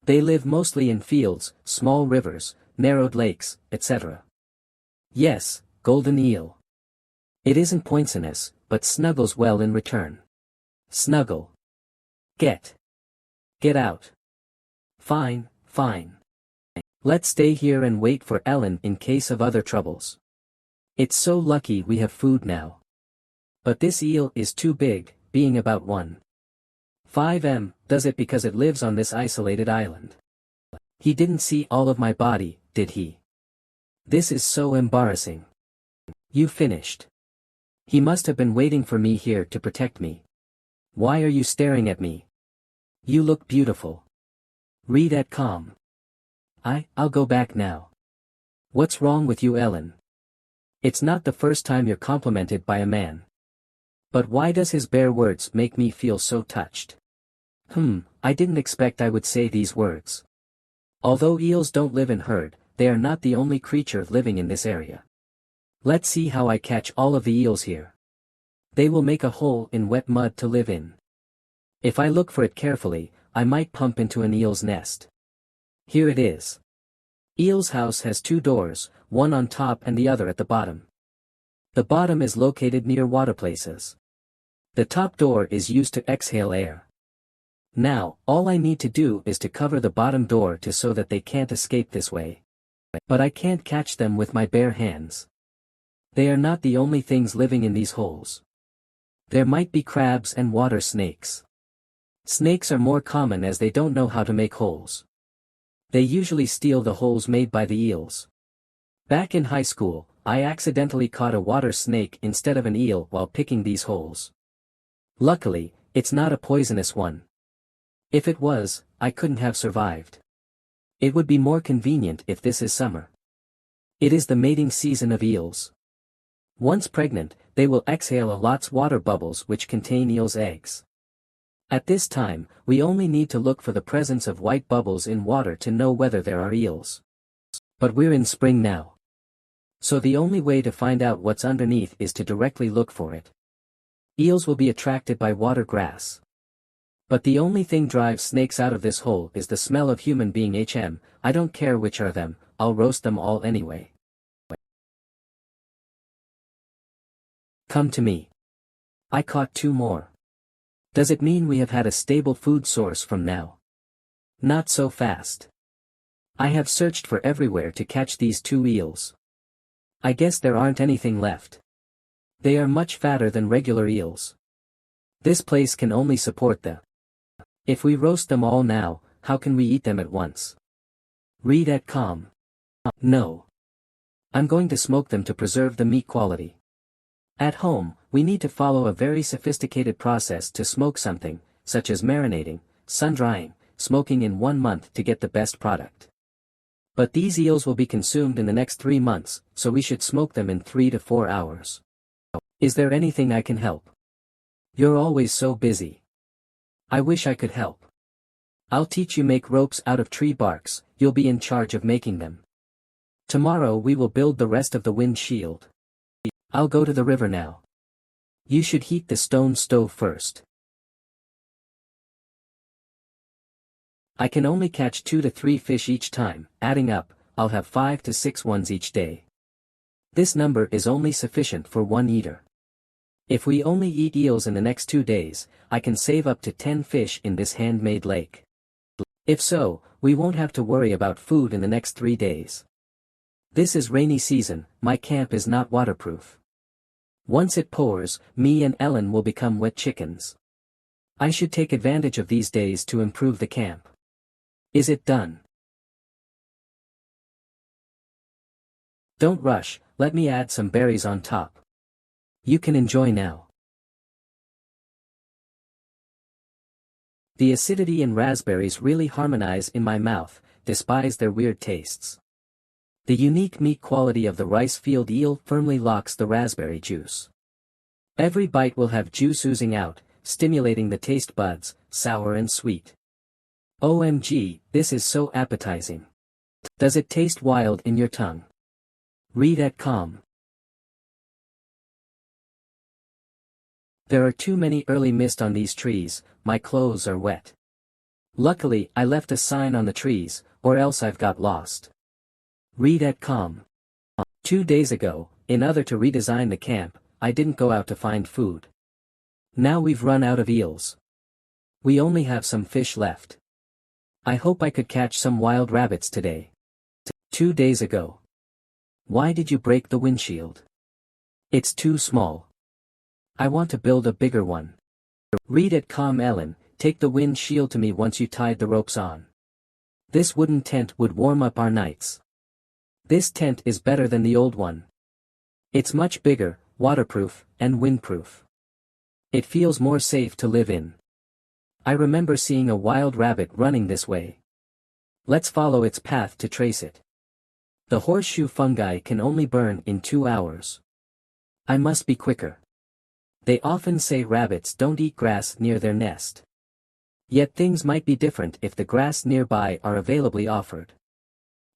They live mostly in fields, small rivers, narrowed lakes, etc. Yes, golden eel. It isn't poisonous, but snuggles well in return. Snuggle. Get out. Fine, fine. Let's stay here and wait for Ellen in case of other troubles. It's so lucky we have food now. But this eel is too big, being about 1.5 m, does it because it lives on this isolated island. He didn't see all of my body, did he? This is so embarrassing. You finished. He must have been waiting for me here to protect me. Why are you staring at me? You look beautiful. Read at calm. I'll go back now. What's wrong with you, Ellen? It's not the first time you're complimented by a man. But why does his bare words make me feel so touched? I didn't expect I would say these words. Although eels don't live in herd, they are not the only creature living in this area. Let's see how I catch all of the eels here. They will make a hole in wet mud to live in. If I look for it carefully, I might bump into an eel's nest. Here it is. Eel's house has 2 doors, one on top and the other at the bottom. The bottom is located near water places. The top door is used to exhale air. Now, all I need to do is to cover the bottom door so that they can't escape this way. But I can't catch them with my bare hands. They are not the only things living in these holes. There might be crabs and water snakes. Snakes are more common as they don't know how to make holes. They usually steal the holes made by the eels. Back in high school, I accidentally caught a water snake instead of an eel while picking these holes. Luckily, it's not a poisonous one. If it was, I couldn't have survived. It would be more convenient if this is summer. It is the mating season of eels. Once pregnant, they will exhale a lot's water bubbles which contain eels' eggs. At this time, we only need to look for the presence of white bubbles in water to know whether there are eels. But we're in spring now. So the only way to find out what's underneath is to directly look for it. Eels will be attracted by water grass. But the only thing drives snakes out of this hole is the smell of human being. I don't care which are them, I'll roast them all anyway. Come to me. I caught 2 more. Does it mean we have had a stable food source from now? Not so fast. I have searched for everywhere to catch these 2 eels. I guess there aren't anything left. They are much fatter than regular eels. This place can only support the. If we roast them all now, how can we eat them at once? Read at calm. No. I'm going to smoke them to preserve the meat quality. At home, we need to follow a very sophisticated process to smoke something, such as marinating, sun-drying, smoking in 1 month to get the best product. But these eels will be consumed in the next 3 months, so we should smoke them in 3 to 4 hours. Is there anything I can help? You're always so busy. I wish I could help. I'll teach you make ropes out of tree barks, you'll be in charge of making them. Tomorrow we will build the rest of the wind shield. I'll go to the river now. You should heat the stone stove first. I can only catch 2 to 3 fish each time. Adding up, I'll have 5 to 6 ones each day. This number is only sufficient for one eater. If we only eat eels in the next 2 days, I can save up to 10 fish in this handmade lake. If so, we won't have to worry about food in the next 3 days. This is rainy season, my camp is not waterproof. Once it pours, me and Ellen will become wet chickens. I should take advantage of these days to improve the camp. Is it done? Don't rush, let me add some berries on top. You can enjoy now. The acidity in raspberries really harmonize in my mouth, despite their weird tastes. The unique meat quality of the rice field eel firmly locks the raspberry juice. Every bite will have juice oozing out, stimulating the taste buds, sour and sweet. OMG, this is so appetizing. Does it taste wild in your tongue? Read at calm. There are too many early mist on these trees, my clothes are wet. Luckily, I left a sign on the trees, or else I've got lost. Read at calm. 2 days ago, in order to redesign the camp, I didn't go out to find food. Now we've run out of eels. We only have some fish left. I hope I could catch some wild rabbits today. 2 days ago. Why did you break the windshield? It's too small. I want to build a bigger one. Read at calm Ellen, take the windshield to me once you tied the ropes on. This wooden tent would warm up our nights. This tent is better than the old one. It's much bigger, waterproof, and windproof. It feels more safe to live in. I remember seeing a wild rabbit running this way. Let's follow its path to trace it. The horseshoe fungi can only burn in 2 hours. I must be quicker. They often say rabbits don't eat grass near their nest. Yet things might be different if the grass nearby are availably offered.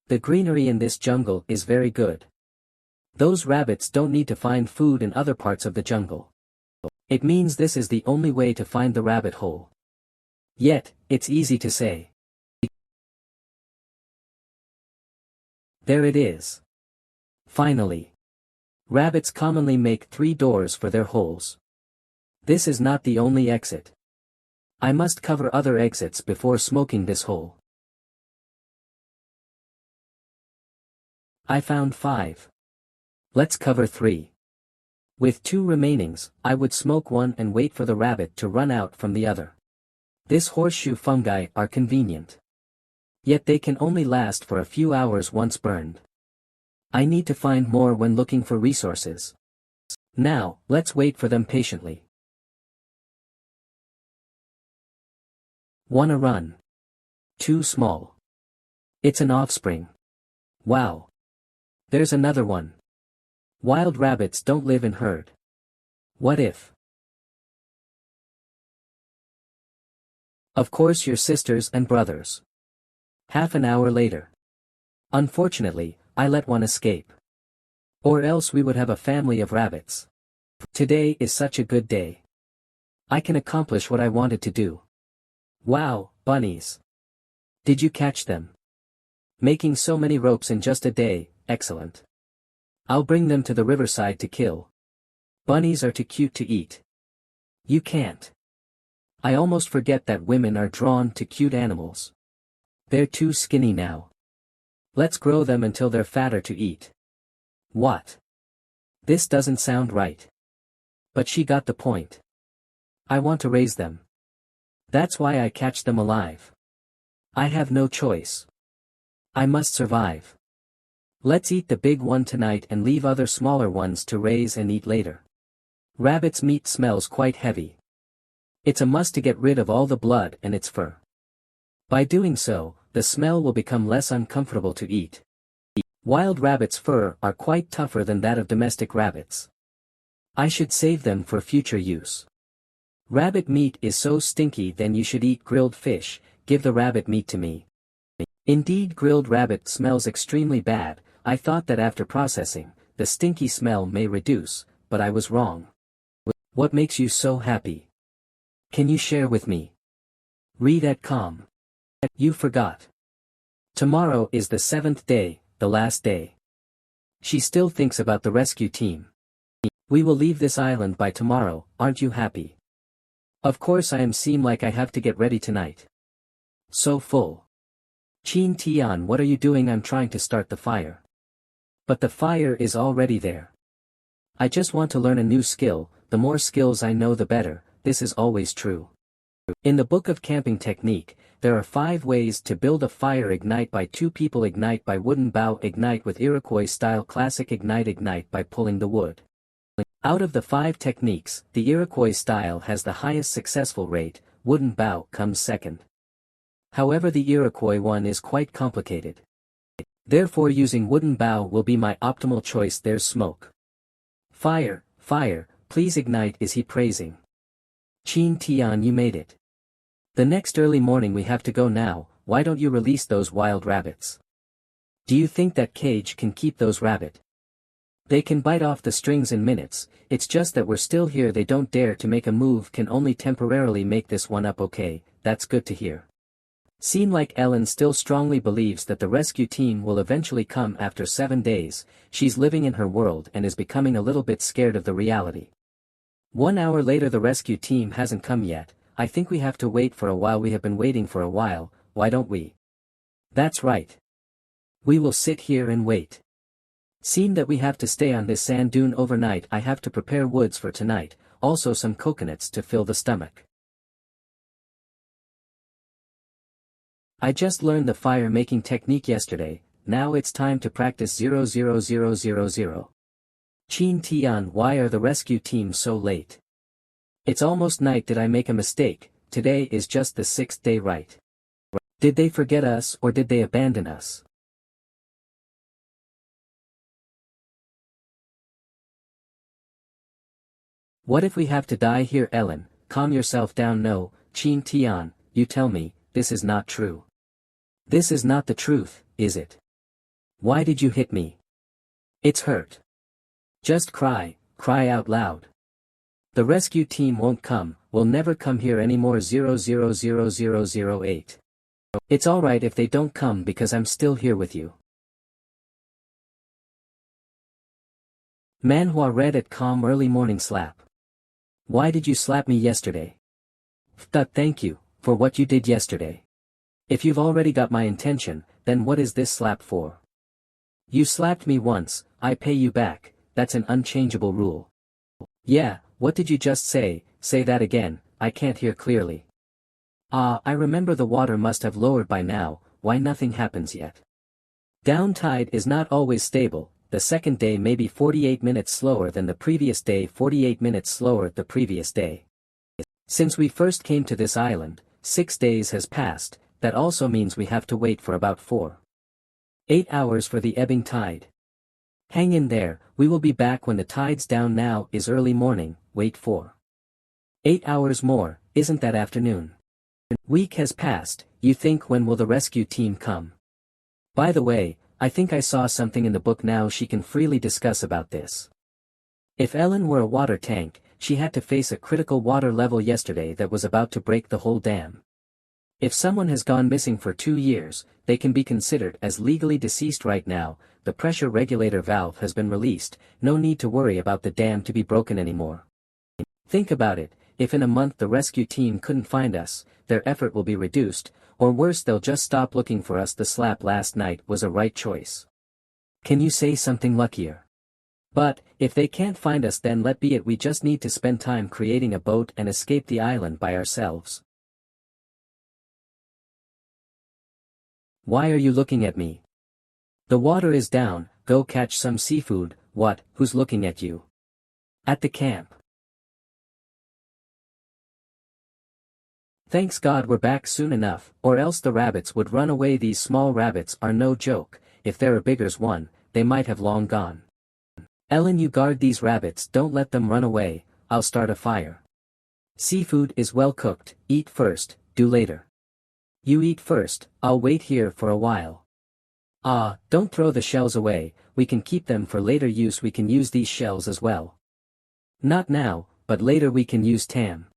The greenery in this jungle is very good. Those rabbits don't need to find food in other parts of the jungle. It means this is the only way to find the rabbit hole. Yet, it's easy to say. There it is. Finally. Rabbits commonly make 3 doors for their holes. This is not the only exit. I must cover other exits before smoking this hole. I found 5. Let's cover 3. With 2 remainings, I would smoke one and wait for the rabbit to run out from the other. This horseshoe fungi are convenient. Yet they can only last for a few hours once burned. I need to find more when looking for resources. Now, let's wait for them patiently. Wanna run? Too small. It's an offspring. Wow. There's another one. Wild rabbits don't live in herd. What if? Of course your sisters and brothers. Half an hour later. Unfortunately, I let one escape. Or else we would have a family of rabbits. Today is such a good day. I can accomplish what I wanted to do. Wow, bunnies. Did you catch them? Making so many ropes in just a day, excellent. I'll bring them to the riverside to kill. Bunnies are too cute to eat. You can't. I almost forget that women are drawn to cute animals. They're too skinny now. Let's grow them until they're fatter to eat. What? This doesn't sound right. But she got the point. I want to raise them. That's why I catch them alive. I have no choice. I must survive. Let's eat the big one tonight and leave other smaller ones to raise and eat later. Rabbit's meat smells quite heavy. It's a must to get rid of all the blood and its fur. By doing so, the smell will become less uncomfortable to eat. Wild rabbits' fur are quite tougher than that of domestic rabbits. I should save them for future use. Rabbit meat is so stinky, then you should eat grilled fish. Give the rabbit meat to me. Indeed, grilled rabbit smells extremely bad. I thought that after processing, the stinky smell may reduce, but I was wrong. What makes you so happy? Can you share with me? Read at com. You forgot. Tomorrow is the 7th day, the last day. She still thinks about the rescue team. We will leave this island by tomorrow, aren't you happy? Of course I seem like I have to get ready tonight. So full. Chin Tian, what are you doing? I'm trying to start the fire. But the fire is already there. I just want to learn a new skill, the more skills I know the better, this is always true. In the book of camping technique, there are 5 ways to build a fire. Ignite by 2 people, ignite by wooden bow, ignite with Iroquois style, classic ignite by pulling the wood. Out of the 5 techniques, the Iroquois style has the highest successful rate, wooden bow comes second. However, the Iroquois one is quite complicated. Therefore using wooden bow will be my optimal choice. There's smoke. Fire, fire, please ignite, is he praising? Chin Tian, you made it. The next early morning we have to go now, why don't you release those wild rabbits? Do you think that cage can keep those rabbit? They can bite off the strings in minutes, it's just that we're still here, they don't dare to make a move, can only temporarily make this one up. Okay, that's good to hear. Seem like Ellen still strongly believes that the rescue team will eventually come after 7 days, she's living in her world and is becoming a little bit scared of the reality. 1 hour later, the rescue team hasn't come yet. I think we have to wait for a while. We have been waiting for a while, why don't we? That's right. We will sit here and wait. Seem that we have to stay on this sand dune overnight. I have to prepare woods for tonight, also some coconuts to fill the stomach. I just learned the fire making technique yesterday, now it's time to practice 00000. Chin Tian, why are the rescue team so late? It's almost night. Did I make a mistake? Today is just the 6th day, right? Did they forget us or did they abandon us? What if we have to die here? Ellen, calm yourself down. No, Chin Tian, you tell me, this is not true. This is not the truth, is it? Why did you hit me? It's hurt. Just cry, cry out loud. The rescue team won't come, will never come here anymore. 000008. It's alright if they don't come because I'm still here with you. Manhwa read at com. Early morning slap. Why did you slap me yesterday? Thank you, for what you did yesterday. If you've already got my intention, then what is this slap for? You slapped me once, I pay you back, that's an unchangeable rule. Yeah, what did you just say? Say that again, I can't hear clearly. Ah, I remember, the water must have lowered by now, why nothing happens yet? Down tide is not always stable, the second day may be 48 minutes slower than the previous day, 48 minutes slower the previous day. Since we first came to this island, 6 days has passed, that also means we have to wait for about 8 hours for the ebbing tide. Hang in there, we will be back when the tide's down. Now is early morning, wait for 8 hours more, isn't that afternoon? Week has passed, you think when will the rescue team come? By the way, I think I saw something in the book now she can freely discuss about this. If Ellen were a water tank, she had to face a critical water level yesterday that was about to break the whole dam. If someone has gone missing for 2 years, they can be considered as legally deceased right now. The pressure regulator valve has been released, no need to worry about the dam to be broken anymore. Think about it, if in a month the rescue team couldn't find us, their effort will be reduced, or worse, they'll just stop looking for us. The slap last night was a right choice. Can you say something luckier? But, if they can't find us, then let be it, we just need to spend time creating a boat and escape the island by ourselves. Why are you looking at me? The water is down, go catch some seafood. What, who's looking at you? At the camp. Thanks God we're back soon enough, or else the rabbits would run away. These small rabbits are no joke, if they're a bigger's one, they might have long gone. Ellen, you guard these rabbits, don't let them run away, I'll start a fire. Seafood is well cooked, eat first, do later. You eat first, I'll wait here for a while. Ah, don't throw the shells away, we can keep them for later use. We can use these shells as well. Not now, but later we can use Tam.